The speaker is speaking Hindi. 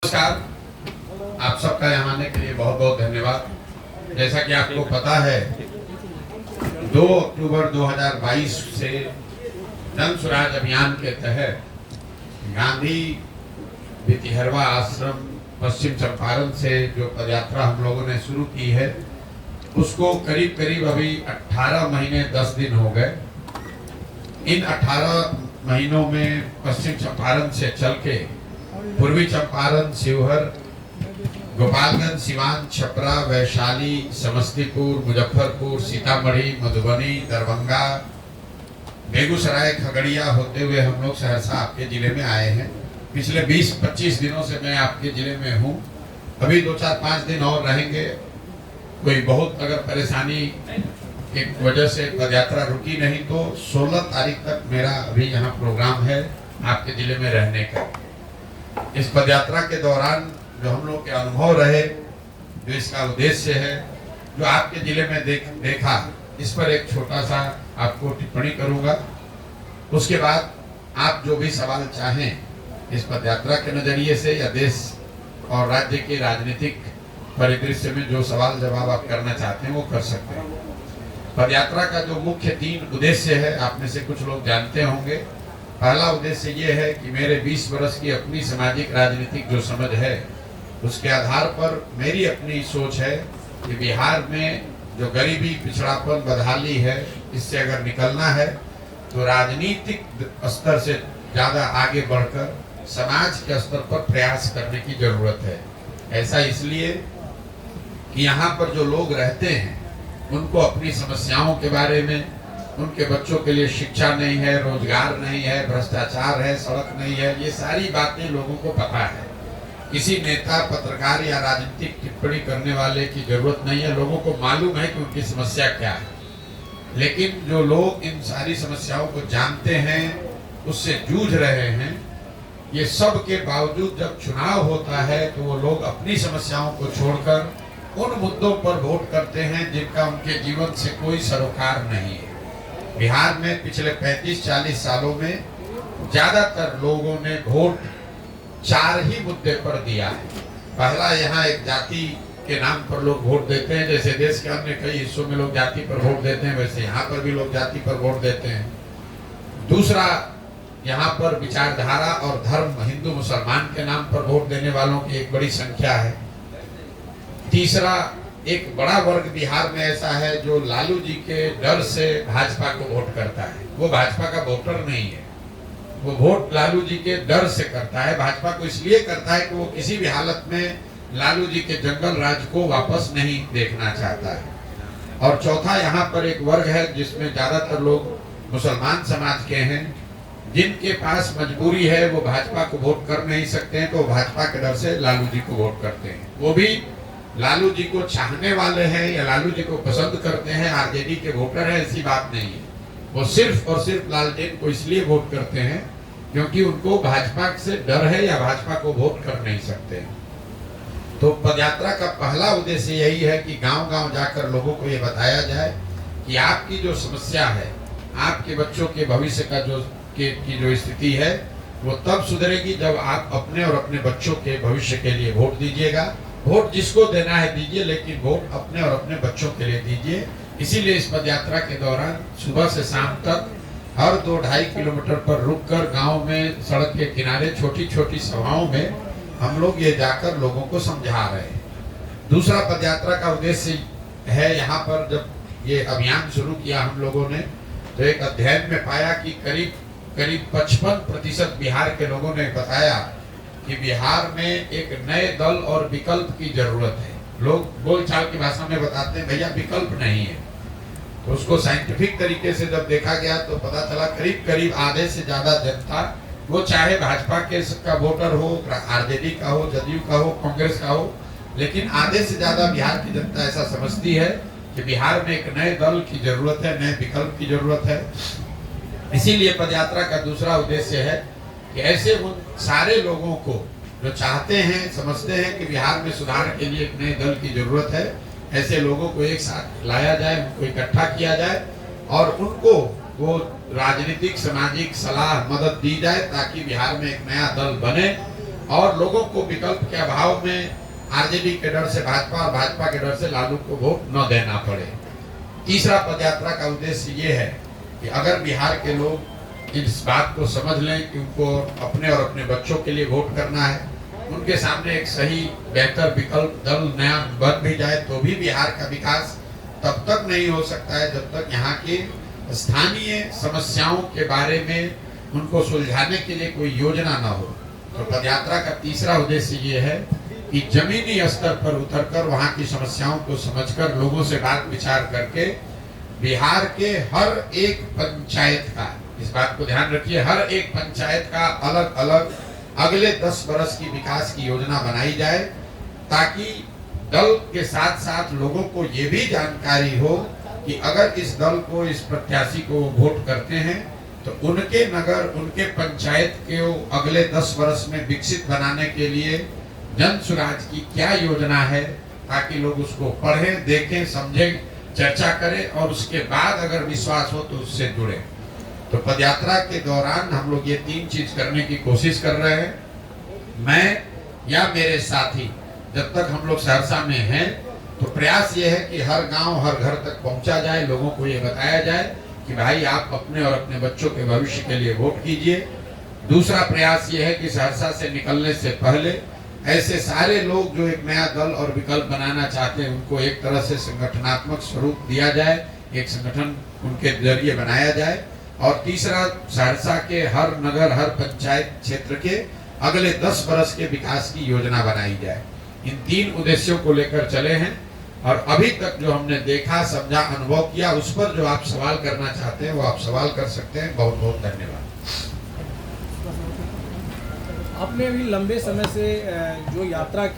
नमस्कार, आप सबका यहाँ आने के लिए बहुत बहुत धन्यवाद। जैसा कि आपको पता है 2 अक्टूबर 2022 से जन स्वराज अभियान के तहत गांधी भितिहरवा आश्रम पश्चिम चंपारण से जो पदयात्रा हम लोगों ने शुरू की है उसको करीब करीब अभी 18 महीने 10 दिन हो गए। इन 18 महीनों में पश्चिम चंपारण से चल के पूर्वी चंपारण, शिवहर, गोपालगंज, सिवान, छपरा, वैशाली, समस्तीपुर, मुजफ्फरपुर, सीतामढ़ी, मधुबनी, दरभंगा, बेगूसराय, खगड़िया होते हुए हम लोग सहरसा आपके जिले में आए हैं। पिछले 20-25 दिनों से मैं आपके जिले में हूँ। अभी 2-4-5 दिन और रहेंगे। कोई बहुत अगर परेशानी की वजह से पदयात्रा रुकी नहीं तो 16 तारीख तक मेरा अभी यहाँ प्रोग्राम है आपके जिले में रहने का। इस पदयात्रा के दौरान जो हम लोग के अनुभव रहे, जो इसका उद्देश्य है, जो आपके जिले में देखा, इस पर एक छोटा सा आपको टिप्पणी करूंगा। उसके बाद आप जो भी सवाल चाहें इस पदयात्रा के नजरिए से या देश और राज्य के राजनीतिक परिदृश्य में जो सवाल जवाब आप करना चाहते हैं वो कर सकते हैं। पदयात्रा का जो मुख्य 3 उद्देश्य है आप में से कुछ लोग जानते होंगे। पहला उद्देश्य ये है कि मेरे 20 वर्ष की अपनी सामाजिक राजनीतिक जो समझ है उसके आधार पर मेरी अपनी सोच है कि बिहार में जो गरीबी, पिछड़ापन, बदहाली है, इससे अगर निकलना है तो राजनीतिक स्तर से ज़्यादा आगे बढ़कर समाज के स्तर पर प्रयास करने की जरूरत है। ऐसा इसलिए कि यहाँ पर जो लोग रहते हैं उनको अपनी समस्याओं के बारे में, उनके बच्चों के लिए शिक्षा नहीं है, रोजगार नहीं है, भ्रष्टाचार है, सड़क नहीं है, ये सारी बातें लोगों को पता है। किसी नेता, पत्रकार या राजनीतिक टिप्पणी करने वाले की जरूरत नहीं है। लोगों को मालूम है कि उनकी समस्या क्या है। लेकिन जो लोग इन सारी समस्याओं को जानते हैं, उससे जूझ रहे हैं, ये सब के बावजूद जब चुनाव होता है तो वो लोग अपनी समस्याओं को छोड़कर उन मुद्दों पर वोट करते हैं जिनका उनके जीवन से कोई सरोकार नहीं है। बिहार में पिछले 35-40 सालों में ज्यादातर लोगों ने वोट 4 ही मुद्दे पर दिया है। पहला, यहाँ एक जाति के नाम पर लोग वोट देते हैं। जैसे देश के अन्य कई हिस्सों में लोग जाति पर वोट देते हैं, वैसे यहाँ पर भी लोग जाति पर वोट देते हैं। दूसरा, यहाँ पर विचारधारा और धर्म, हिंदू मुसलमान के नाम पर वोट देने वालों की एक बड़ी संख्या है। तीसरा, एक बड़ा वर्ग बिहार में ऐसा है जो लालू जी के डर से भाजपा को वोट करता है। वो भाजपा का वोटर नहीं है, वो वोट लालू जी के डर से करता है। भाजपा को इसलिए करता है कि वो किसी भी हालत में लालू जी के जंगल राज को वापस नहीं देखना चाहता है। और चौथा, यहाँ पर एक वर्ग है जिसमें ज्यादातर लोग मुसलमान समाज के हैं, जिनके पास मजबूरी है, वो भाजपा को वोट कर नहीं सकते हैं, तो भाजपा के डर से लालू जी को वोट करते हैं। वो भी लालू जी को चाहने वाले हैं या लालू जी को पसंद करते हैं, आरजेडी के वोटर है, ऐसी बात नहीं है। वो सिर्फ और सिर्फ लालटेन को इसलिए वोट करते हैं क्योंकि उनको भाजपा से डर है या भाजपा को वोट कर नहीं सकते। तो पदयात्रा का पहला उद्देश्य यही है कि गांव-गांव जाकर लोगों को ये बताया जाए कि आपकी जो समस्या है, आपके बच्चों के भविष्य का की जो स्थिति है वो तब सुधरेगी जब आप अपने और अपने बच्चों के भविष्य के लिए वोट दीजिएगा। वोट जिसको देना है दीजिए, लेकिन वोट अपने और अपने बच्चों के लिए दीजिए। इसीलिए इस पदयात्रा के दौरान सुबह से शाम तक हर 2-2.5 किलोमीटर पर रुककर गांव में, सड़क के किनारे छोटी छोटी सभाओं में हम लोग ये जाकर लोगों को समझा रहे हैं। दूसरा पदयात्रा का उद्देश्य है, यहाँ पर जब ये अभियान शुरू किया हम लोगों ने तो एक अध्ययन में पाया कि करीब 55% बिहार के लोगों ने बताया कि बिहार में एक नए दल और विकल्प की जरूरत है। लोग बोलचाल की भाषा में बताते हैं भैया विकल्प नहीं है। तो उसको साइंटिफिक तरीके से जब देखा गया तो पता चला करीब आधे से ज्यादा जनता, वो चाहे भाजपा के का वोटर हो, आरजेडी का हो, जदयू का हो, कांग्रेस का हो, लेकिन आधे से ज्यादा बिहार की जनता ऐसा समझती है कि बिहार में एक नए दल की जरूरत है, नए विकल्प की जरूरत है। इसीलिए पदयात्रा का दूसरा उद्देश्य है कि ऐसे उन सारे लोगों को जो चाहते हैं, समझते हैं कि बिहार में सुधार के लिए एक नए दल की जरूरत है, ऐसे लोगों को एक साथ लाया जाए, उनको इकट्ठा किया जाए और उनको वो राजनीतिक, सामाजिक सलाह, मदद दी जाए ताकि बिहार में एक नया दल बने और लोगों को विकल्प के अभाव में आरजेडी के डर से भाजपा और भाजपा के डर से लालू को वोट न देना पड़े। तीसरा पदयात्रा का उद्देश्य ये है कि अगर बिहार के लोग इस बात को समझ लें कि उनको अपने और अपने बच्चों के लिए वोट करना है, उनके सामने एक सही बेहतर विकल्प दल नया बन भी जाए, तो भी बिहार का विकास तब तक नहीं हो सकता है जब तक यहाँ की स्थानीय समस्याओं के बारे में उनको सुलझाने के लिए कोई योजना न हो। तो पदयात्रा का तीसरा उद्देश्य ये है कि जमीनी स्तर पर उतरकर वहाँ की समस्याओं को समझकर लोगों से बात विचार करके बिहार के हर एक पंचायत का, इस बात को ध्यान रखिए, हर एक पंचायत का अलग अलग अगले 10 वर्ष की विकास की योजना बनाई जाए, ताकि दल के साथ साथ लोगों को ये भी जानकारी हो कि अगर इस दल को, इस प्रत्याशी को वोट करते हैं तो उनके नगर, उनके पंचायत के अगले 10 वर्ष में विकसित बनाने के लिए जन सुराज की क्या योजना है, ताकि लोग उसको पढ़ें, देखें, समझें, चर्चा करें और उसके बाद अगर विश्वास हो तो उससे जुड़े। तो पदयात्रा के दौरान हम लोग ये 3 चीज करने की कोशिश कर रहे हैं। मैं या मेरे साथी जब तक हम लोग सहरसा में हैं तो प्रयास ये है कि हर गांव, हर घर तक पहुंचा जाए, लोगों को ये बताया जाए कि भाई आप अपने और अपने बच्चों के भविष्य के लिए वोट कीजिए। दूसरा प्रयास ये है कि सहरसा से निकलने से पहले ऐसे सारे लोग जो एक नया दल और विकल्प बनाना चाहते हैं उनको एक तरह से संगठनात्मक स्वरूप दिया जाए, एक संगठन उनके जरिए बनाया जाए। और तीसरा, सहरसा के हर नगर, हर पंचायत क्षेत्र के अगले 10 वर्ष के विकास की योजना बनाई जाए। इन 3 उद्देश्यों को लेकर चले हैं और अभी तक जो हमने देखा, समझा, अनुभव किया, उस पर जो आप सवाल करना चाहते हैं वो आप सवाल कर सकते हैं। बहुत बहुत धन्यवाद। आपने अभी लंबे समय से जो यात्रा की